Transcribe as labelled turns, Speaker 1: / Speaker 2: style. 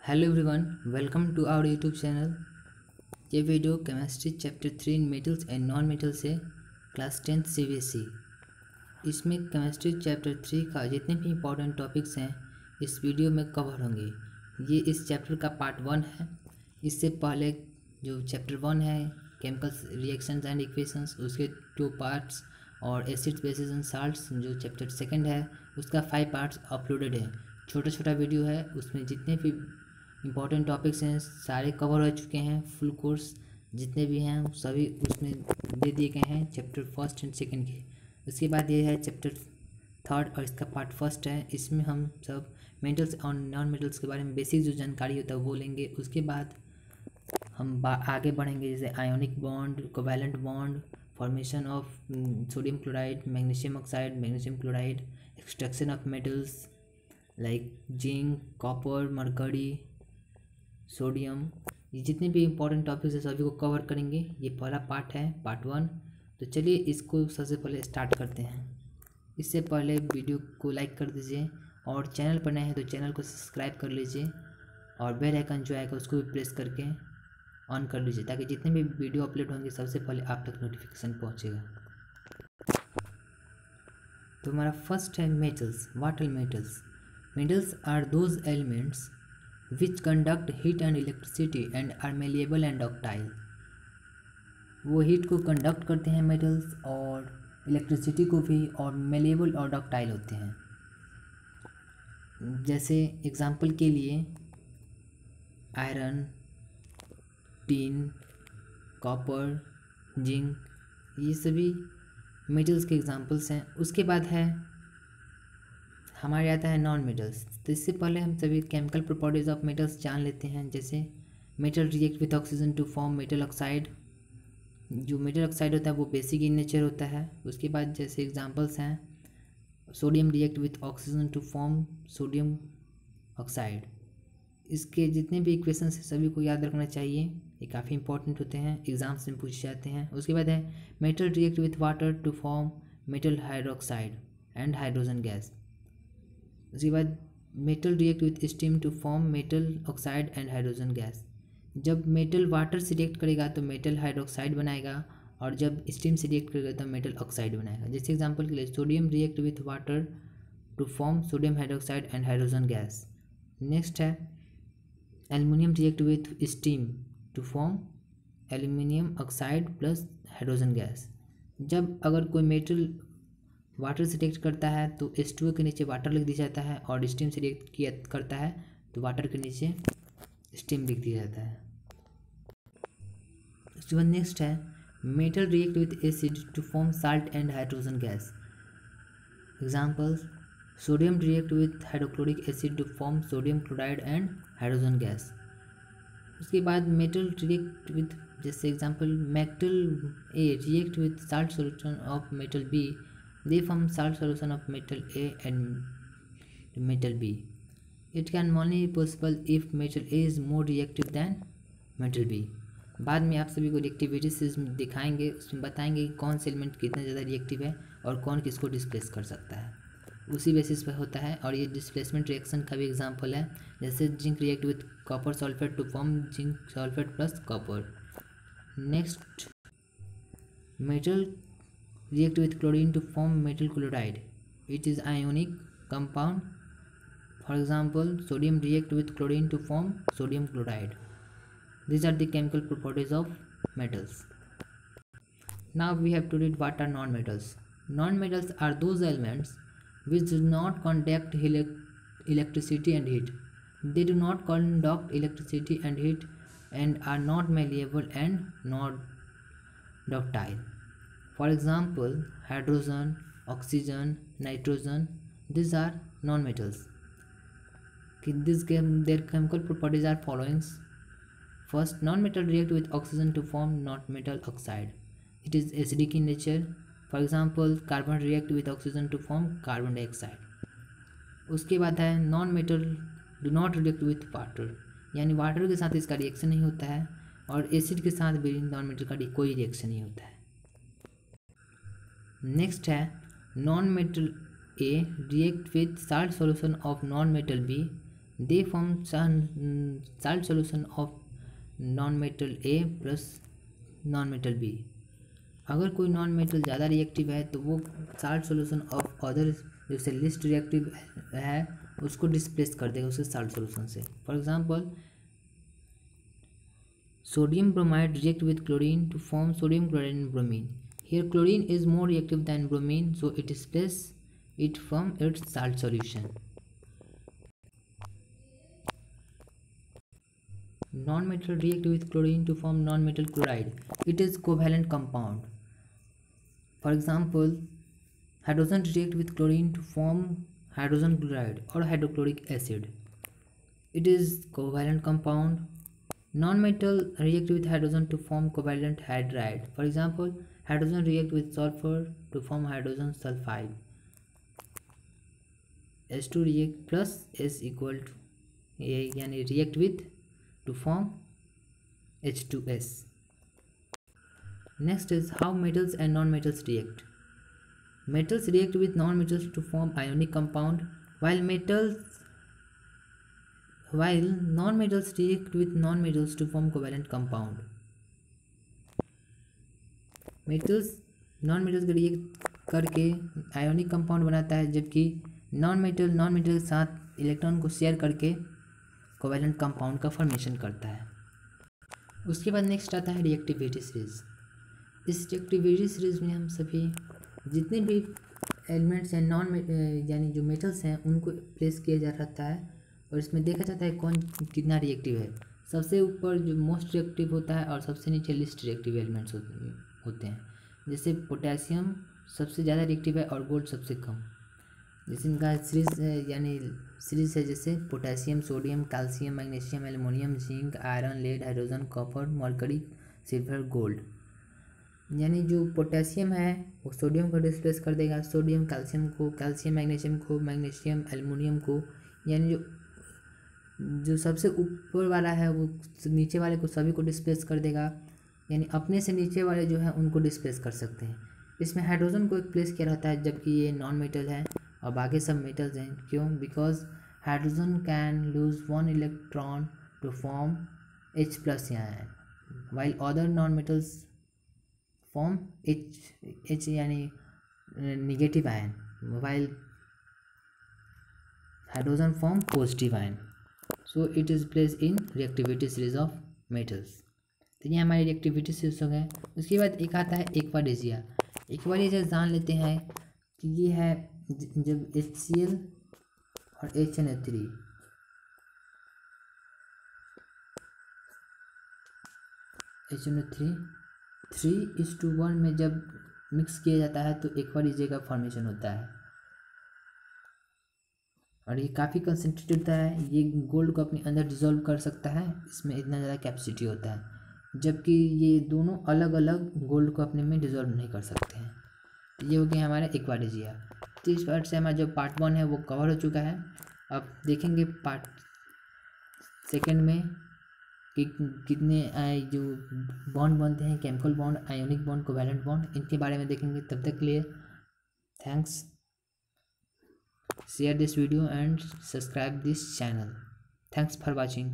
Speaker 1: Hello everyone, welcome to our YouTube channel. ये video chemistry chapter 3 in metals and non metals है, class 10th CBSE। इसमें chemistry chapter 3 का जितने भी important topics हैं इस वीडियो में कवर होंगे। ये इस चैप्टर का पार्ट 1 है। इससे पहले जो चैप्टर 1 है केमिकल रिएक्शंस एंड इक्वेशंस, उसके 2 पार्ट्स, और एसिड्स बेसिस एंड साल्ट्स जो चैप्टर 2 है उसका 5 पार्ट्स अपलोडेड है। छोटा छोटा वीडियो है, उसमें जितने भी इम्पॉर्टेंट टॉपिक्स हैं सारे कवर हो चुके हैं। फुल कोर्स जितने भी हैं सभी उसमें दे दिए गए हैं चैप्टर 1 एंड 2 के। उसके बाद ये है चैप्टर 3 और इसका पार्ट 1 है। इसमें हम सब मेटल्स और नॉन मेटल्स के बारे में बेसिक जो जानकारी होता है वो लेंगे। उसके बाद हम आगे बढ़ेंगे, जैसे ionic bond, covalent bond, formation of sodium chloride, magnesium oxide, magnesium chloride, extraction of metals like zinc, copper, mercury, sodium. ये जितने भी इम्पोर्टेंट टॉपिक्स हैं सभी को कवर करेंगे। ये पहला पार्ट है, पार्ट 1। तो चलिए इसको सबसे पहले स्टार्ट करते हैं। इससे पहले वीडियो को लाइक कर दीजिए और चैनल पर नए हैं तो चैनल को सब्सक्राइब कर लीजिए और बेल आइकन जो आएगा उसको भी प्रेस करके ऑन कर लीजिए ताकि जितने भी वीडियो अपलोड होंगे सबसे पहले आप तक नोटिफिकेशन पहुँचेगा। तो हमारा फर्स्ट है metals. What are metals? Metals are those elements which conduct heat and electricity and are malleable and ductile। वो हीट को कंडक्ट करते हैं मेटल्स और इलेक्ट्रिसिटी को भी, और मेलेबल और डक्टाइल होते हैं। जैसे एग्जांपल के लिए आयरन, टिन, कॉपर, जिंक, ये सभी मेटल्स के एग्जांपल्स हैं। उसके बाद है हमारे आता है नॉन मेटल्स। तो इससे पहले हम सभी केमिकल प्रॉपर्टीज ऑफ मेटल्स जान लेते हैं। जैसे metal react with oxygen to form metal oxide. जो मेटल ऑक्साइड होता है वो बेसिक इन नेचर होता है। उसके बाद जैसे एग्जांपल्स हैं sodium react with oxygen to form sodium oxide. इसके जितने भी इक्वेशंस हैं सभी को याद रखना चाहिए, ये काफ़ी इंपॉर्टेंट होते हैं, एग्जाम्स में पूछे जाते हैं। उसके बाद है metal react with water to form metal hydroxide and hydrogen gas. उसके बाद metal react with steam to form metal oxide and hydrogen gas. जब मेटल वाटर से रिएक्ट करेगा तो मेटल हाइड्रोक्साइड बनाएगा, और जब स्टीम से रिएक्ट करेगा तो मेटल ऑक्साइड बनाएगा। जैसे एग्जांपल के लिए sodium react with water to form sodium hydroxide and hydrogen gas. Next है aluminium react with steam to form aluminium oxide plus hydrogen gas. जब अगर कोई मेटल वाटर से रिएक्ट करता है तो H2O के नीचे वाटर लिख दिया जाता है, और स्टीम से रिएक्ट किया करता है तो वाटर के नीचे स्टीम लिख दिया जाता है। उसके बाद नेक्स्ट है metal react with acid to form salt and hydrogen gas. Examples sodium react with hydrochloric acid to form sodium chloride and hydrogen gas. उसके बाद मेटल रिएक्ट विथ, जैसे example metal A react with salt solution of metal B, they form salt solution of metal A and metal B. It can only be possible if metal A is more reactive than metal B. बाद में आप सभी को reactivity से दिखाएंगे, उसमें बताएंगे कि कौन से एलिमेंट कितना ज़्यादा रिएक्टिव है और कौन किसको डिस्प्लेस कर सकता है, उसी बेसिस पर होता है। और ये डिस्प्लेसमेंट रिएक्शन का भी एग्जांपल है। जैसे zinc react with copper sulphate to form zinc sulphate plus copper. Next metal react with chlorine to form metal chloride. It is ionic compound. For example, sodium react with chlorine to form sodium chloride. These are the chemical properties of metals. Now we have to read what are non-metals. Non-metals are those elements which do not conduct electricity and heat. They do not conduct electricity and heat and are not malleable and not ductile. For example, hydrogen, oxygen, nitrogen, these are non-metals. Their chemical properties are following. First, non-metal react with oxygen to form non-metal oxide. It is acidic in nature. For example, carbon react with oxygen to form carbon dioxide. उसके बाद है non-metal do not react with water, यानी water के साथ इसका reaction नहीं होता है, और एसिड के साथ भी नॉन-मेटल का कोई रिएक्शन नहीं होता है। नेक्स्ट है non metal A react with salt solution of non metal B, they form salt solution of non-metal A plus non-metal B. अगर कोई नॉन मेटल ज़्यादा रिएक्टिव है तो वो साल्ट सोल्यूशन ऑफ अदर जैसे लिस्ट रिएक्टिव है उसको डिस्प्लेस कर देगा उसके साल्ट सोल्यूशन से. For example sodium bromide react with chlorine to form sodium chloride and bromine. Here chlorine is more reactive than bromine, so it displaces it from its salt solution. Non-metal react with chlorine to form non-metal chloride. It is covalent compound. For example, hydrogen react with chlorine to form hydrogen chloride or hydrochloric acid. It is covalent compound. Non-metal react with hydrogen to form covalent hydride. For example, hydrogen react with sulfur to form hydrogen sulfide. H2 react plus S equal to यानी react with to form H2S. Next is how metals and non-metals react. Metals react with non-metals to form ionic compound, while non-metals react with non-metals to form covalent compound. Metals non metals के react करके ionic compound बनाता है, जबकि non metal के साथ electron को share करके covalent compound का फॉर्मेशन करता है. उसके बाद नेक्स्ट आता है रिएक्टिविटी सीरीज. इस रिएक्टिविटी सीरीज में हम सभी जितने भी एलिमेंट्स हैं यानी जो मेटल्स हैं उनको प्लेस किया जा रहता है और इसमें देखा जाता है कौन कितना रिएक्टिव है. सबसे ऊपर जो मोस्ट रिएक्टिव होता है और सबसे नीचे लिस्ट रिएक्टिव एलिमेंट्स होते हैं. जैसे पोटेशियम सबसे ज़्यादा रिएक्टिव है और गोल्ड सबसे कम. जैसे इनका सीरीज है जैसे potassium, sodium, calcium, magnesium, aluminium, zinc, iron, lead, hydrogen, copper, mercury, silver, gold. यानी जो पोटेशियम है वो सोडियम को डिस्प्लेस कर देगा, सोडियम कैल्शियम को, कैल्शियम मैग्नीशियम को, मैग्नीशियम एल्युमिनियम को. यानी जो सबसे ऊपर वाला है वो नीचे वाले को सभी को डिस्प्लेस कर देगा. यानी अपने से नीचे वाले जो है उनको डिस्प्लेस कर सकते हैं. इसमें हाइड्रोजन को एक प्लेस किया रहता है जबकि ये नॉन मेटल है और बाकी सब मेटल्स हैं. क्यों? Because hydrogen can lose 1 electron to form H plus यहाँ है, while other non metals form H यानी negative ion, while hydrogen form positive ion. So it is place in reactivity series of metals. तो ये हमारी reactivity series हो गए. उसके बाद एक आता है एक्वाडेजिया. एक्वाडेजिया जान लेते हैं कि ये है जब HCl और HNO3 3:1 में जब मिक्स किया जाता है तो एक्वाडेजिया का फॉर्मेशन होता है और ये काफ़ी कंसनट्रेटेड होता है. ये गोल्ड को अपने अंदर डिसॉल्व कर सकता है, इसमें इतना ज़्यादा कैपेसिटी होता है, जबकि ये दोनों अलग अलग गोल्ड को अपने में डिसॉल्व नहीं कर सकते हैं. तो ये हो गया हमारा एक्वाडेजिया. तो इस पार्ट से हमारा जो पार्ट 1 है वो कवर हो चुका है. अब देखेंगे पार्ट 2 में कि कितने जो बॉन्ड बनते हैं, chemical bond, ionic bond, covalent bond, इनके बारे में देखेंगे. तब तक के लिए thanks. Share this video and subscribe this channel. Thanks for watching.